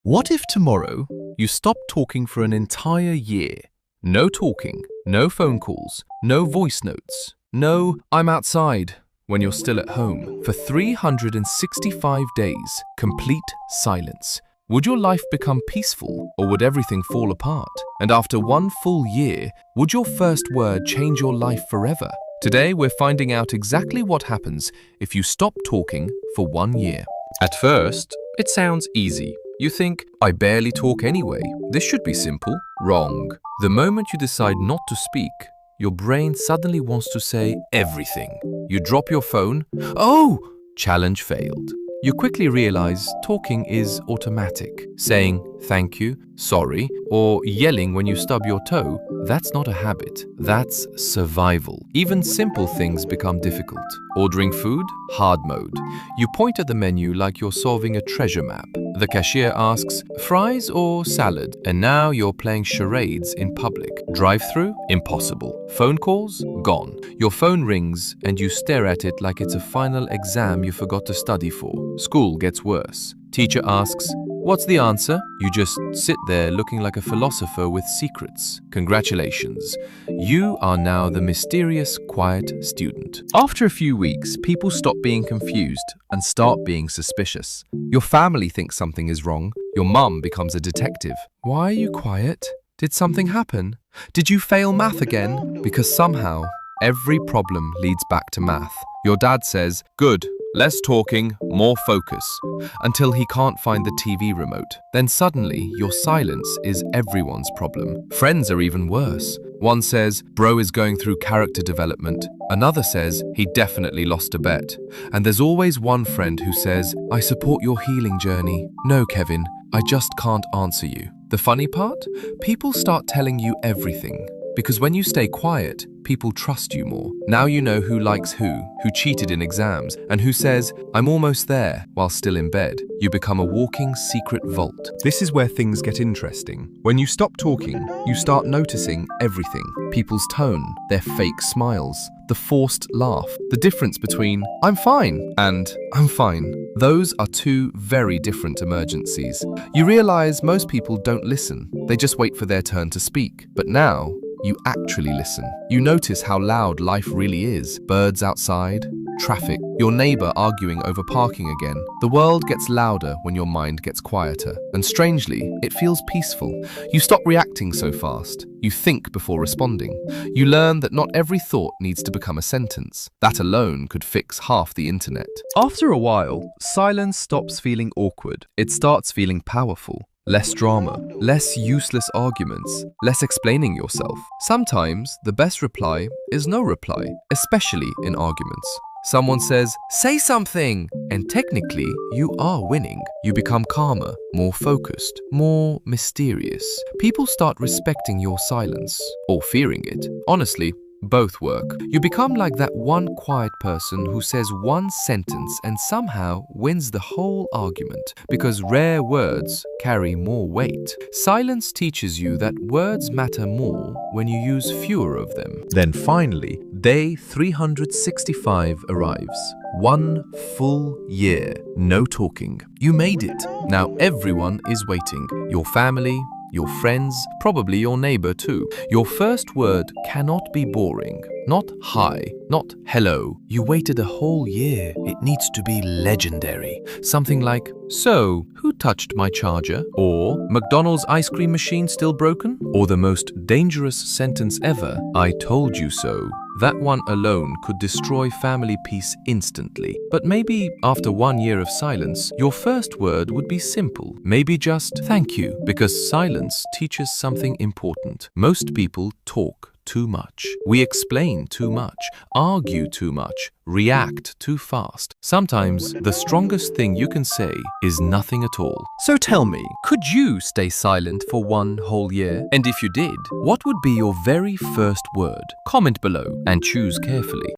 What if tomorrow you stop talking for an entire year? No talking, no phone calls, no voice notes, no "I'm outside" when you're still at home. For 365 days, complete silence. Would your life become peaceful, or would everything fall apart? And after one full year, would your first word change your life forever? Today, we're finding out exactly what happens if you stop talking for 1 year. At first, it sounds easy. You think, I barely talk anyway. This should be simple. Wrong. The moment you decide not to speak, your brain suddenly wants to say everything. You drop your phone. Oh! Challenge failed. You quickly realize talking is automatic. Saying thank you, sorry, or yelling when you stub your toe, that's not a habit. That's survival. Even simple things become difficult. Ordering food, hard mode. You point at the menu like you're solving a treasure map. The cashier asks, fries or salad? And now you're playing charades in public. Drive-through? Impossible. Phone calls? Gone. Your phone rings and you stare at it like it's a final exam you forgot to study for. School gets worse. Teacher asks, what's the answer? You just sit there looking like a philosopher with secrets. Congratulations. You are now the mysterious, quiet student. After a few weeks, people stop being confused and start being suspicious. Your family thinks something is wrong. Your mum becomes a detective. Why are you quiet? Did something happen? Did you fail math again? Because somehow, every problem leads back to math. Your dad says, good. Less talking, more focus, until he can't find the TV remote. Then suddenly, your silence is everyone's problem. Friends are even worse. One says, bro is going through character development. Another says, he definitely lost a bet. And there's always one friend who says, I support your healing journey. No, Kevin, I just can't answer you. The funny part? People start telling you everything. Because when you stay quiet, people trust you more. Now you know who likes who cheated in exams, and who says, I'm almost there, while still in bed. You become a walking secret vault. This is where things get interesting. When you stop talking, you start noticing everything. People's tone, their fake smiles, the forced laugh. The difference between, I'm fine, and I'm fine. Those are two very different emergencies. You realize most people don't listen. They just wait for their turn to speak. But now, you actually listen. You notice how loud life really is. Birds outside, traffic, your neighbor arguing over parking again. The world gets louder when your mind gets quieter. And strangely, it feels peaceful. You stop reacting so fast. You think before responding. You learn that not every thought needs to become a sentence. That alone could fix half the internet. After a while, silence stops feeling awkward. It starts feeling powerful. Less drama, less useless arguments, less explaining yourself. Sometimes the best reply is no reply, especially in arguments. Someone says, say something, and technically you are winning. You become calmer, more focused, more mysterious. People start respecting your silence, or fearing it. Honestly, both work. You become like that one quiet person who says one sentence and somehow wins the whole argument, because rare words carry more weight. Silence teaches you that words matter more when you use fewer of them. Then finally, day 365 arrives. 1 full year, no talking. You made it. Now everyone is waiting. Your family, your friends, probably your neighbor too. Your first word cannot be boring. Not hi, not hello. You waited a whole year. It needs to be legendary. Something like, so, who touched my charger? Or, McDonald's ice cream machine still broken? Or the most dangerous sentence ever, I told you so. That one alone could destroy family peace instantly. But maybe after 1 year of silence, your first word would be simple. Maybe just thank you, because silence teaches something important. Most people talk too much. We explain too much, argue too much, react too fast. Sometimes the strongest thing you can say is nothing at all. So tell me, could you stay silent for 1 whole year? And if you did, what would be your very first word? Comment below and choose carefully.